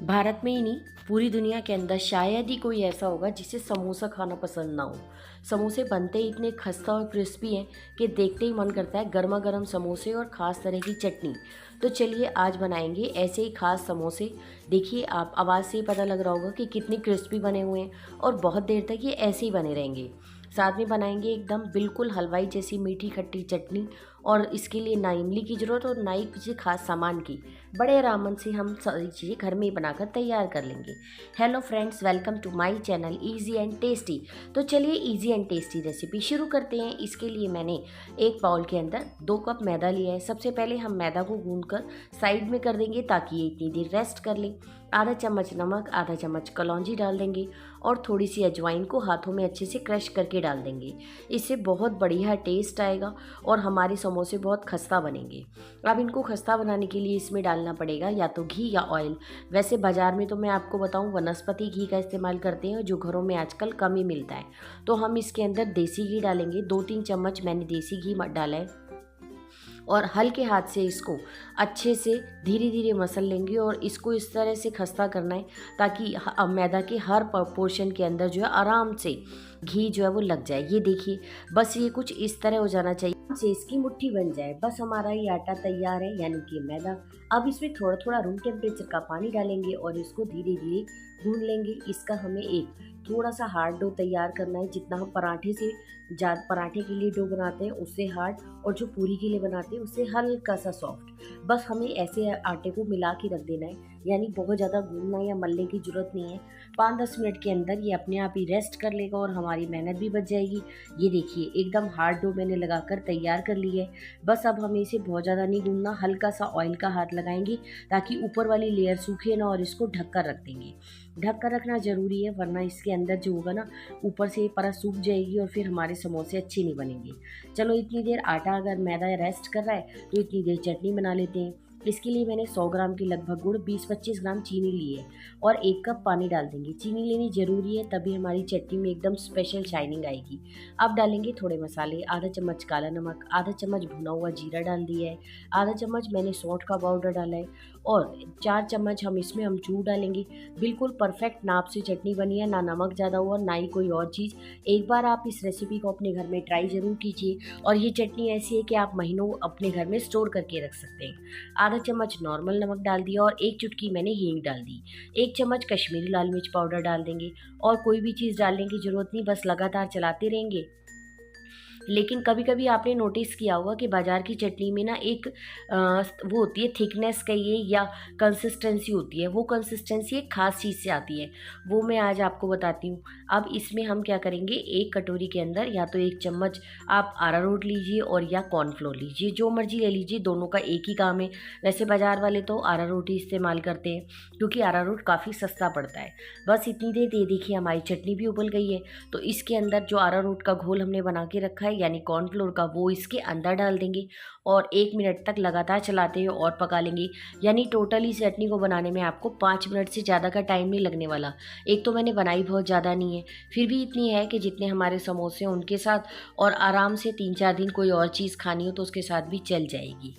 भारत में ही नहीं, पूरी दुनिया के अंदर शायद ही कोई ऐसा होगा जिसे समोसा खाना पसंद ना हो। समोसे बनते ही इतने खस्ता और क्रिस्पी हैं कि देखते ही मन करता है गर्मा गर्म समोसे और ख़ास तरह की चटनी। तो चलिए आज बनाएंगे ऐसे ही ख़ास समोसे। देखिए, आप आवाज़ से ही पता लग रहा होगा कि कितनी क्रिस्पी बने हुए हैं और बहुत देर तक ये ऐसे ही बने रहेंगे। साथ में बनाएंगे एकदम बिल्कुल हलवाई जैसी मीठी खट्टी चटनी, और इसके लिए ना इमली की ज़रूरत और ना ही किसी खास सामान की। बड़े आराम से हम सारी चीज़ें घर में ही बनाकर तैयार कर लेंगे। Hello friends, welcome to my channel easy and tasty. तो चलिए इजी एंड टेस्टी रेसिपी शुरू करते हैं। इसके लिए मैंने एक बाउल के अंदर 2 कप मैदा लिया है। सबसे पहले हम मैदा को गूंदकर साइड में कर देंगे ताकि ये इतनी देर रेस्ट कर ले। आधा चम्मच नमक, आधा चम्मच कलौंजी डाल देंगे और थोड़ी सी अजवाइन को हाथों में अच्छे से क्रश करके डाल देंगे। इससे बहुत बढ़िया टेस्ट आएगा और हमारे समोसे बहुत खस्ता बनेंगे। अब इनको खस्ता बनाने के लिए इसमें डालना पड़ेगा या तो घी या ऑयल। वैसे बाज़ार में तो मैं आपको बताऊं वनस्पति घी का इस्तेमाल करते हैं जो घरों में आजकल कम ही मिलता है। तो हम इसके अंदर देसी घी डालेंगे। 2-3 चम्मच मैंने देसी घी डाला है और हल्के हाथ से इसको अच्छे से धीरे धीरे मसल लेंगे और इसको इस तरह से खस्ता करना है ताकि मैदा के हर पोर्शन के अंदर जो है आराम से घी जो है वो लग जाए। ये देखिए, बस ये कुछ इस तरह हो जाना चाहिए से इसकी मुट्ठी बन जाए। बस हमारा ये आटा तैयार है, यानी कि मैदा। अब इसमें थोड़ा थोड़ा रूम टेम्परेचर का पानी डालेंगे और इसको धीरे धीरे गूंद लेंगे। इसका हमें एक थोड़ा सा हार्ड डो तैयार करना है, जितना हम पराठे के लिए डो बनाते हैं उससे हार्ड, और जो पूरी के लिए बनाते हैं उससे हल्का सा सॉफ्ट। बस हमें ऐसे आटे को मिला के रख देना है, यानी बहुत ज़्यादा गूंदना या मलने की ज़रूरत नहीं है। 5-10 मिनट के अंदर ये अपने आप ही रेस्ट कर लेगा और हमारी मेहनत भी बच जाएगी। ये देखिए, एकदम हार्ड डो मैंने लगाकर तैयार कर ली है। बस अब हमें इसे बहुत ज़्यादा नहीं गूंदना, हल्का सा ऑयल का हाथ लगाएंगे ताकि ऊपर वाली लेयर सूखे ना, और इसको ढक कर रख देंगे। ढक कर रखना ज़रूरी है, वरना इसके अंदर जो होगा ना ऊपर से परत सूख जाएगी और फिर हमारे समोसे अच्छे नहीं बनेंगे। चलो, इतनी देर आटा अगर मैदा रेस्ट कर रहा है तो इतनी देर चटनी बना लेते हैं। इसके लिए मैंने 100 ग्राम के लगभग गुड़, 20-25 ग्राम चीनी ली है और 1 कप पानी डाल देंगे। चीनी लेनी ज़रूरी है, तभी हमारी चटनी में एकदम स्पेशल शाइनिंग आएगी। अब डालेंगे थोड़े मसाले। आधा चम्मच काला नमक, आधा चम्मच भुना हुआ जीरा डाल दिया है, आधा चम्मच मैंने सौंठ का पाउडर डाला है और 4 चम्मच हम इसमें अमचूर डालेंगे। बिल्कुल परफेक्ट नाप से चटनी बनी है, ना नमक ज़्यादा हुआ ना ही कोई और चीज़। एक बार आप इस रेसिपी को अपने घर में ट्राई ज़रूर कीजिए, और ये चटनी ऐसी है कि आप महीनों अपने घर में स्टोर करके रख सकते हैं। आधा चम्मच नॉर्मल नमक डाल दिया और 1 चुटकी मैंने हींग डाल दी। 1 चम्मच कश्मीरी लाल मिर्च पाउडर डाल देंगे, और कोई भी चीज़ डालने की ज़रूरत नहीं, बस लगातार चलाते रहेंगे। लेकिन कभी कभी आपने नोटिस किया होगा कि बाज़ार की चटनी में ना एक वो होती है थिकनेस कहिए या कंसिस्टेंसी होती है। वो कंसिस्टेंसी एक ख़ास चीज़ से आती है, वो मैं आज आपको बताती हूँ। अब इसमें हम क्या करेंगे, एक कटोरी के अंदर या तो 1 चम्मच आप अरारोट लीजिए और या कॉर्नफ्लोर लीजिए, जो मर्जी ले लीजिए, दोनों का एक ही काम है। वैसे बाज़ार वाले तो अरारोट ही इस्तेमाल करते हैं क्योंकि अरारोट काफ़ी सस्ता पड़ता है। बस इतनी देर दे देखिए, हमारी चटनी भी उबल गई है। तो इसके अंदर जो अरारोट का घोल हमने बना के रखा है, यानी कॉर्नफ्लोर का, वो इसके अंदर डाल देंगे और 1 मिनट तक लगातार चलाते हुए और पका लेंगे। यानी टोटली चटनी को बनाने में आपको 5 मिनट से ज़्यादा का टाइम नहीं लगने वाला। एक तो मैंने बनाई बहुत ज़्यादा नहीं है, फिर भी इतनी है कि जितने हमारे समोसे हैं उनके साथ, और आराम से 3-4 दिन कोई और चीज़ खानी हो तो उसके साथ भी चल जाएगी।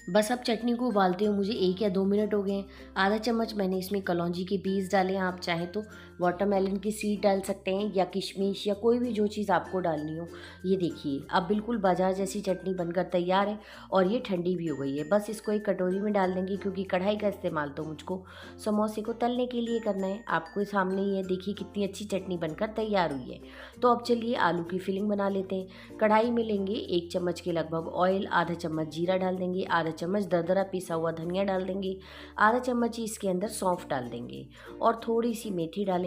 बस अब चटनी को उबालते हुए मुझे 1 या 2 मिनट हो गए हैं। आधा चम्मच मैंने इसमें कलौंजी के बीज डाले हैं। आप चाहें तो वाटरमेलन की सीड डाल सकते हैं या किशमिश या कोई भी जो चीज़ आपको डालनी हो। ये देखिए, अब बिल्कुल बाजार जैसी चटनी बनकर तैयार है और ये ठंडी भी हो गई है। बस इसको एक कटोरी में डाल देंगे क्योंकि कढ़ाई का इस्तेमाल तो मुझको समोसे को तलने के लिए करना है। आपको सामने ही है, देखिए कितनी अच्छी चटनी बनकर तैयार हुई है। तो अब चलिए आलू की फिलिंग बना लेते हैं। कढ़ाई में लेंगे 1 चम्मच के लगभग ऑयल, आधा चम्मच जीरा डाल देंगे, आधा चम्मच दरदरा पिसा हुआ धनिया डाल देंगे, आधा चम्मच ही इसके अंदर सौंफ डाल देंगे और थोड़ी सी मेथी डालेंगे।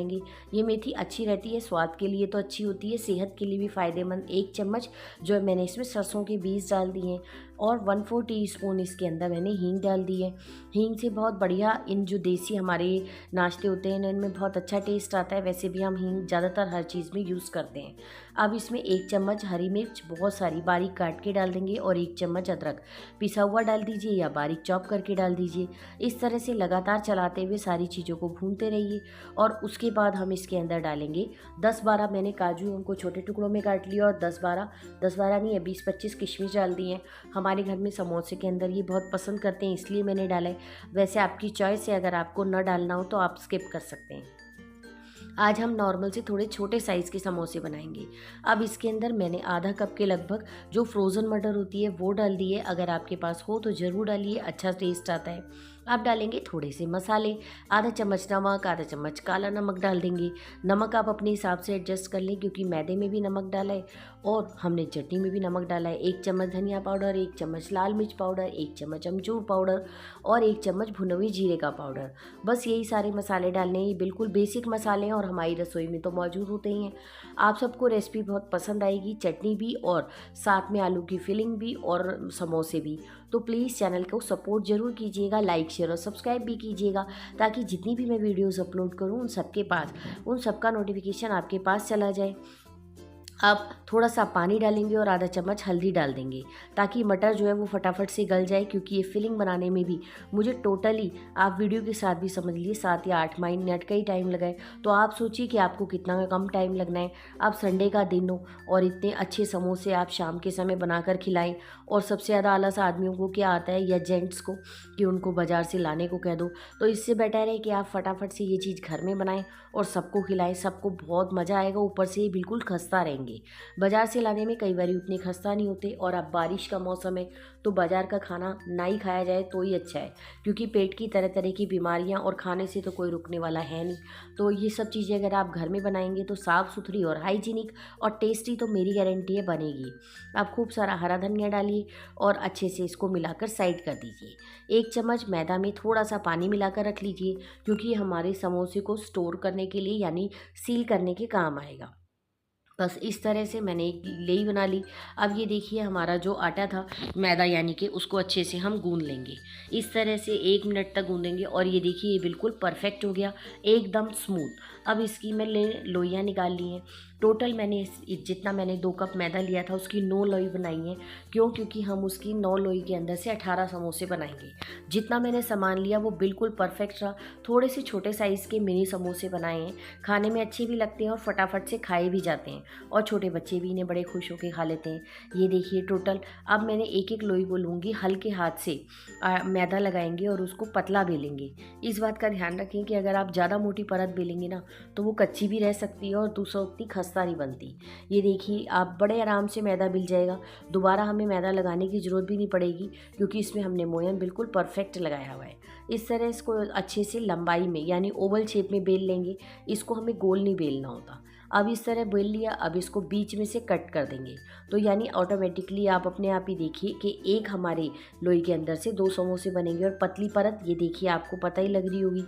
ये मेथी अच्छी रहती है, स्वाद के लिए तो अच्छी होती है, सेहत के लिए भी फ़ायदेमंद। 1 चम्मच जो है मैंने इसमें सरसों के बीज डाल दिए हैं और 1/4 टीस्पून इसके अंदर मैंने हींग डाल दी है। हींग से बहुत बढ़िया इन जो देसी हमारे नाश्ते होते हैं इनमें बहुत अच्छा टेस्ट आता है। वैसे भी हम हींग ज़्यादातर हर चीज़ में यूज़ करते हैं। अब इसमें 1 चम्मच हरी मिर्च बहुत सारी बारीक काट के डाल देंगे और 1 चम्मच अदरक पिसा हुआ डाल दीजिए या बारीक चॉप करके डाल दीजिए। इस तरह से लगातार चलाते हुए सारी चीज़ों को भूनते रहिए और उसके बाद हम इसके अंदर डालेंगे 10-12 मैंने काजू उनको छोटे टुकड़ों में काट लिया और 10-12 नहीं है 20-25 किशमिश डाल दी हैं। हमारे घर में समोसे के अंदर ये बहुत पसंद करते हैं इसलिए मैंने डाला है। वैसे आपकी चॉइस है, अगर आपको न डालना हो तो आप स्किप कर सकते हैं। आज हम नॉर्मल से थोड़े छोटे साइज़ के समोसे बनाएंगे। अब इसके अंदर मैंने आधा कप के लगभग जो फ्रोज़न मटर होती है वो डाल दी है। अगर आपके पास हो तो ज़रूर डालिए, अच्छा टेस्ट आता है। अब डालेंगे थोड़े से मसाले, आधा चम्मच नमक, आधा चम्मच काला नमक डाल देंगे। नमक आप अपने हिसाब से एडजस्ट कर लें क्योंकि मैदे में भी नमक डाला है और हमने चटनी में भी नमक डाला है। 1 चम्मच धनिया पाउडर, 1 चम्मच लाल मिर्च पाउडर, 1 चम्मच अमचूर पाउडर और 1 चम्मच भुने हुए जीरे का पाउडर। बस यही सारे मसाले डालने हैं। ये बिल्कुल बेसिक मसाले हैं और हमारी रसोई में तो मौजूद होते ही हैं। आप सबको रेसिपी बहुत पसंद आएगी, चटनी भी और साथ में आलू की फिलिंग भी और समोसे भी। तो प्लीज़ चैनल को सपोर्ट ज़रूर कीजिएगा, लाइक शेयर और सब्सक्राइब भी कीजिएगा ताकि जितनी भी मैं वीडियोस अपलोड करूं उन सबका नोटिफिकेशन आपके पास चला जाए। अब थोड़ा सा पानी डालेंगे और आधा चम्मच हल्दी डाल देंगे ताकि मटर जो है वो फटाफट से गल जाए, क्योंकि ये फिलिंग बनाने में भी मुझे टोटली आप वीडियो के साथ भी समझ लीजिए 7 या 8 मिनट का ही टाइम लगा है। तो आप सोचिए कि आपको कितना कम टाइम लगना है। अब संडे का दिन हो और इतने अच्छे समोसे आप शाम के समय बनाकर खिलाएं। और सबसे ज़्यादा आलस आदमियों को क्या आता है या जेंट्स को कि उनको बाज़ार से लाने को कह दो, तो इससे बेटर है कि आप फटाफट से ये चीज़ घर में बनाएं और सबको खिलाएं। सबको बहुत मज़ा आएगा, ऊपर से ये बिल्कुल खस्ता रहेंगे। बाज़ार से लाने में कई बार उतने खस्ता नहीं होते और अब बारिश का मौसम है तो बाज़ार का खाना ना ही खाया जाए तो ही अच्छा है, क्योंकि पेट की तरह तरह की बीमारियां और खाने से तो कोई रुकने वाला है नहीं। तो ये सब चीज़ें अगर आप घर में बनाएंगे तो साफ़ सुथरी और हाइजीनिक और टेस्टी तो मेरी गारंटी है बनेगी। आप खूब सारा हरा धनिया डालिए और अच्छे से इसको मिलाकर साइड कर दीजिए। 1 चम्मच मैदा में थोड़ा सा पानी मिलाकर रख लीजिए क्योंकि हमारे समोसे को स्टोर करने के लिए यानी सील करने के काम आएगा। बस इस तरह से मैंने एक लेई बना ली। अब ये देखिए हमारा जो आटा था मैदा यानी कि उसको अच्छे से हम गूंद लेंगे। इस तरह से 1 मिनट तक गूंदेंगे और ये देखिए ये बिल्कुल परफेक्ट हो गया, एकदम स्मूथ। अब इसकी मैं लोइयाँ निकाल ली हैं। टोटल मैंने जितना मैंने 2 कप मैदा लिया था उसकी 9 लोई बनाई है। क्यों? क्योंकि हम उसकी 9 लोई के अंदर से 18 समोसे बनाएंगे। जितना मैंने सामान लिया वो बिल्कुल परफेक्ट रहा। थोड़े से छोटे साइज़ के मिनी समोसे बनाए हैं, खाने में अच्छे भी लगते हैं और फटाफट से खाए भी जाते हैं और छोटे बच्चे भी इन्हें बड़े खुश होकर खा लेते हैं। ये देखिए टोटल अब मैंने एक एक लोई को लूँगी, हल्के हाथ से मैदा लगाएंगे और उसको पतला बेलेंगे। इस बात का ध्यान रखें कि अगर आप ज़्यादा मोटी परत बेलेंगे ना तो वो कच्ची भी रह सकती है और दूसरा उतनी खस्ता नहीं बनती। ये देखिए आप बड़े आराम से मैदा मिल जाएगा, दोबारा हमें मैदा लगाने की ज़रूरत भी नहीं पड़ेगी क्योंकि इसमें हमने मोयन बिल्कुल परफेक्ट लगाया हुआ है। इस तरह इसको अच्छे से लंबाई में यानी ओवल शेप में बेल लेंगे। इसको हमें गोल नहीं बेलना होता। अब इस तरह बेल लिया, अब इसको बीच में से कट कर देंगे तो यानी ऑटोमेटिकली आप अपने आप ही देखिए कि एक हमारे लोई के अंदर से 2 समोसे बनेंगे और पतली परत ये देखिए आपको पता ही लग रही होगी।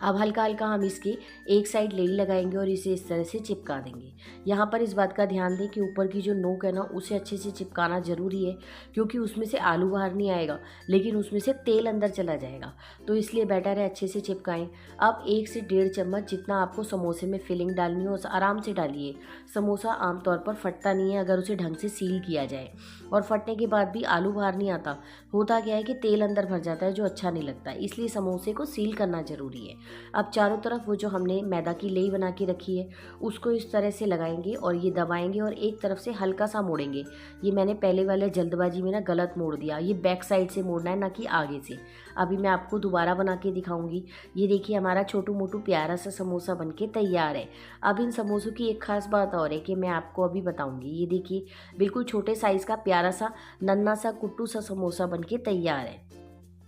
अब हल्का हल्का हम इसके एक साइड लेई लगाएंगे और इसे इस तरह से चिपका देंगे। यहाँ पर इस बात का ध्यान दें कि ऊपर की जो नोक है ना उसे अच्छे से चिपकाना ज़रूरी है क्योंकि उसमें से आलू बाहर नहीं आएगा लेकिन उसमें से तेल अंदर चला जाएगा, तो इसलिए बेटर है अच्छे से चिपकाएं। अब 1 से 1.5 चम्मच जितना आपको समोसे में फिलिंग डालनी हो आराम से डालिए। समोसा आमतौर पर फटता नहीं है अगर उसे ढंग से सील किया जाए, और फटने के बाद भी आलू बाहर नहीं आता। होता क्या है कि तेल अंदर भर जाता है जो अच्छा नहीं लगता, इसलिए समोसे को सील करना ज़रूरी है। अब चारों तरफ वो जो हमने मैदा की लेई बना के रखी है उसको इस तरह से लगाएंगे और ये दबाएंगे और एक तरफ से हल्का सा मोड़ेंगे। ये मैंने पहले वाले जल्दबाजी में ना गलत मोड़ दिया, ये बैक साइड से मोड़ना है ना कि आगे से। अभी मैं आपको दोबारा बना के दिखाऊंगी। ये देखिए हमारा छोटू मोटू प्यारा सा समोसा बनके तैयार है। अब इन समोसों की एक खास बात और है कि मैं आपको अभी बताऊंगी। ये देखिए बिल्कुल छोटे साइज़ का प्यारा सा नन्ना सा कुट्टू सा समोसा बनके तैयार है।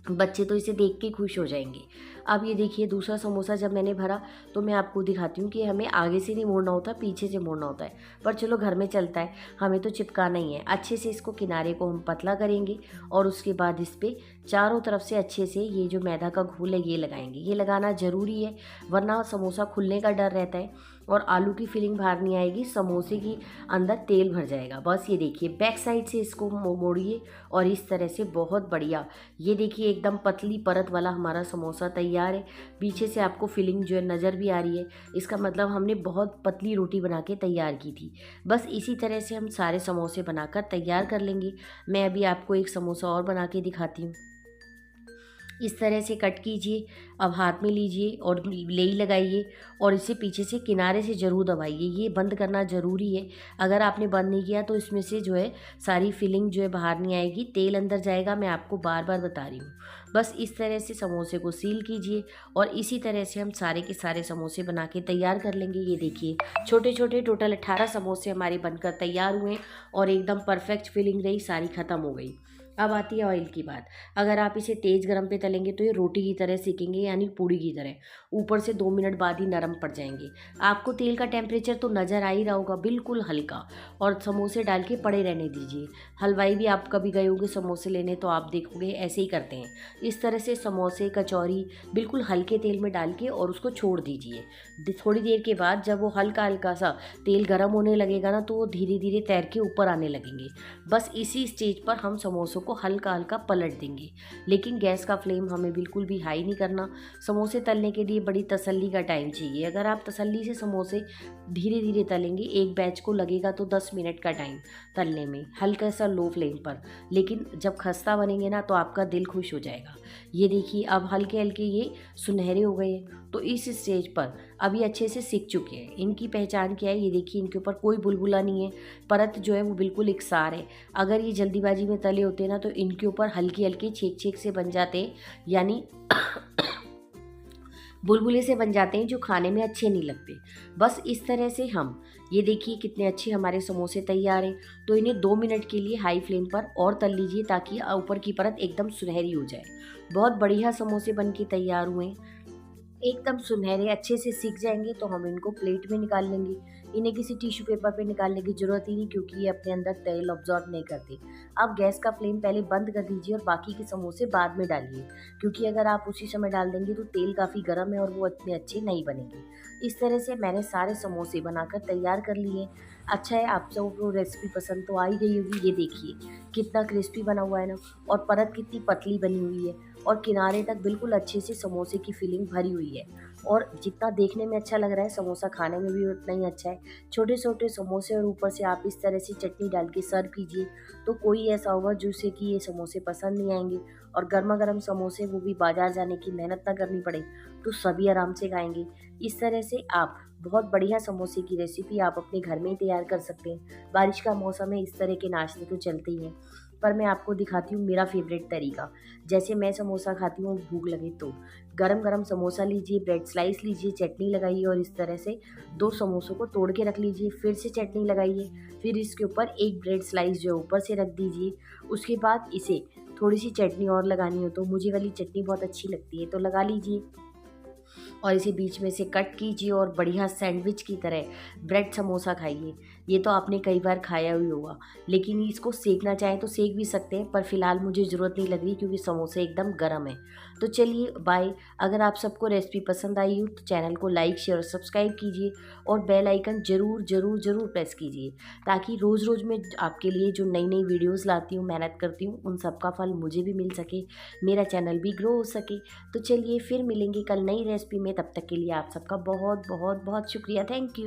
बच्चे तो इसे देख के खुश हो जाएंगे। अब ये देखिए दूसरा समोसा जब मैंने भरा तो मैं आपको दिखाती हूँ कि हमें आगे से नहीं मोड़ना होता, पीछे से मोड़ना होता है, पर चलो घर में चलता है, हमें तो चिपकाना ही है। अच्छे से इसको किनारे को हम पतला करेंगे और उसके बाद इस पर चारों तरफ से अच्छे से ये जो मैदा का घोल है ये लगाएंगे। ये लगाना ज़रूरी है वरना समोसा खुलने का डर रहता है। और आलू की फीलिंग बाहर नहीं आएगी, समोसे की अंदर तेल भर जाएगा। बस ये देखिए बैक साइड से इसको मोड़िए और इस तरह से बहुत बढ़िया, ये देखिए एकदम पतली परत वाला हमारा समोसा तैयार है। पीछे से आपको फीलिंग जो है नज़र भी आ रही है, इसका मतलब हमने बहुत पतली रोटी बना के तैयार की थी। बस इसी तरह से हम सारे समोसे बनाकर तैयार कर लेंगे। मैं अभी आपको एक समोसा और बना के दिखाती हूँ। इस तरह से कट कीजिए, अब हाथ में लीजिए और लेई लगाइए और इसे पीछे से किनारे से ज़रूर दबाइए। ये बंद करना ज़रूरी है, अगर आपने बंद नहीं किया तो इसमें से जो है सारी फिलिंग जो है बाहर नहीं आएगी, तेल अंदर जाएगा। मैं आपको बार बार बता रही हूँ। बस इस तरह से समोसे को सील कीजिए और इसी तरह से हम सारे के सारे समोसे बना के तैयार कर लेंगे। ये देखिए छोटे छोटे टोटल 18 समोसे हमारे बनकर तैयार हुए और एकदम परफेक्ट फिलिंग रही, सारी ख़त्म हो गई। अब आती है ऑयल की बात। अगर आप इसे तेज़ गरम पे तलेंगे तो ये रोटी की तरह सेकेंगे, यानी पूड़ी की तरह, ऊपर से 2 मिनट बाद ही नरम पड़ जाएंगे। आपको तेल का टेम्परेचर तो नज़र आ ही रहा होगा, बिल्कुल हल्का, और समोसे डाल के पड़े रहने दीजिए। हलवाई भी आप कभी गए होंगे समोसे लेने तो आप देखोगे ऐसे ही करते हैं। इस तरह से समोसे कचौरी बिल्कुल हल्के तेल में डाल के और उसको छोड़ दीजिए। थोड़ी देर के बाद जब वो हल्का हल्का सा तेल गर्म होने लगेगा ना, तो वो धीरे धीरे तैर के ऊपर आने लगेंगे। बस इसी स्टेज पर हम समोसों को हल्का हल्का पलट देंगे, लेकिन गैस का फ्लेम हमें बिल्कुल भी हाई नहीं करना। समोसे तलने के लिए बड़ी तसल्ली का टाइम चाहिए। अगर आप तसल्ली से समोसे धीरे धीरे तलेंगे, एक बैच को लगेगा तो 10 मिनट का टाइम तलने में, हल्का सा लो फ्लेम पर, लेकिन जब खस्ता बनेंगे ना तो आपका दिल खुश हो जाएगा। ये देखिए अब हल्के हल्के ये सुनहरे हो गए हैं, तो इस स्टेज पर अभी अच्छे से सीख चुके हैं। इनकी पहचान क्या है, ये देखिए इनके ऊपर कोई बुलबुला नहीं है, परत जो है वो बिल्कुल एकसार है। अगर ये जल्दीबाजी में तले होते ना तो इनके ऊपर हल्के हल्के छेक छेक से बन जाते हैं, यानी बुलबुले से बन जाते हैं, जो खाने में अच्छे नहीं लगते। बस इस तरह से हम, ये देखिए कितने अच्छे हमारे समोसे तैयार हैं। तो इन्हें 2 मिनट के लिए हाई फ्लेम पर और तल लीजिए ताकि ऊपर की परत एकदम सुनहरी हो जाए। बहुत बढ़िया समोसे बन के तैयार हुए हैं, एकदम सुनहरे अच्छे से सीख जाएंगे तो हम इनको प्लेट में निकाल लेंगे। इन्हें किसी टिश्यू पेपर पे निकालने की ज़रूरत ही नहीं, क्योंकि ये अपने अंदर तेल ऑब्जॉर्ब नहीं करते। आप गैस का फ्लेम पहले बंद कर दीजिए और बाकी के समोसे बाद में डालिए, क्योंकि अगर आप उसी समय डाल देंगे तो तेल काफ़ी गर्म है और वो इतने अच्छे नहीं बनेंगे। इस तरह से मैंने सारे समोसे बनाकर तैयार कर लिए। अच्छा है, आप सबको रेसिपी पसंद तो आ ही गई होगी। ये देखिए कितना क्रिस्पी बना हुआ है ना, और परत कितनी पतली बनी हुई है, और किनारे तक बिल्कुल अच्छे से समोसे की फिलिंग भरी हुई है। और जितना देखने में अच्छा लग रहा है, समोसा खाने में भी उतना ही अच्छा है। छोटे छोटे समोसे और ऊपर से आप इस तरह से चटनी डाल के सर्व कीजिए, तो कोई ऐसा होगा जिसे कि ये समोसे पसंद नहीं आएंगे। और गर्मा गर्म समोसे, वो भी बाजार जाने की मेहनत ना करनी पड़े, तो सभी आराम से खाएंगे। इस तरह से आप बहुत बढ़िया समोसे की रेसिपी आप अपने घर में ही तैयार कर सकते हैं। बारिश का मौसम है, इस तरह के नाश्ते तो चलते ही हैं, पर मैं आपको दिखाती हूँ मेरा फेवरेट तरीका। जैसे मैं समोसा खाती हूँ भूख लगे तो गरम गरम समोसा लीजिए, ब्रेड स्लाइस लीजिए, चटनी लगाइए और इस तरह से 2 समोसों को तोड़ के रख लीजिए। फिर से चटनी लगाइए, फिर इसके ऊपर एक ब्रेड स्लाइस जो है ऊपर से रख दीजिए। उसके बाद इसे थोड़ी सी चटनी और लगानी हो तो मुझे वाली चटनी बहुत अच्छी लगती है तो लगा लीजिए, और इसे बीच में से कट कीजिए और बढ़िया सैंडविच की तरह ब्रेड समोसा खाइए। ये तो आपने कई बार खाया ही होगा, लेकिन इसको सेकना चाहें तो सेक भी सकते हैं, पर फिलहाल मुझे ज़रूरत नहीं लग रही क्योंकि समोसे एकदम गर्म है। तो चलिए बाय। अगर आप सबको रेसिपी पसंद आई हो तो चैनल को लाइक शेयर और सब्सक्राइब कीजिए, और बेल आइकन ज़रूर ज़रूर ज़रूर प्रेस कीजिए, ताकि रोज़ रोज़ मैं आपके लिए जो नई नई वीडियोज़ लाती हूँ, मेहनत करती हूँ, उन सब का फल मुझे भी मिल सके, मेरा चैनल भी ग्रो हो सके। तो चलिए फिर मिलेंगे कल नई रेसिपी में, तब तक के लिए आप सबका बहुत बहुत बहुत शुक्रिया। Thank you.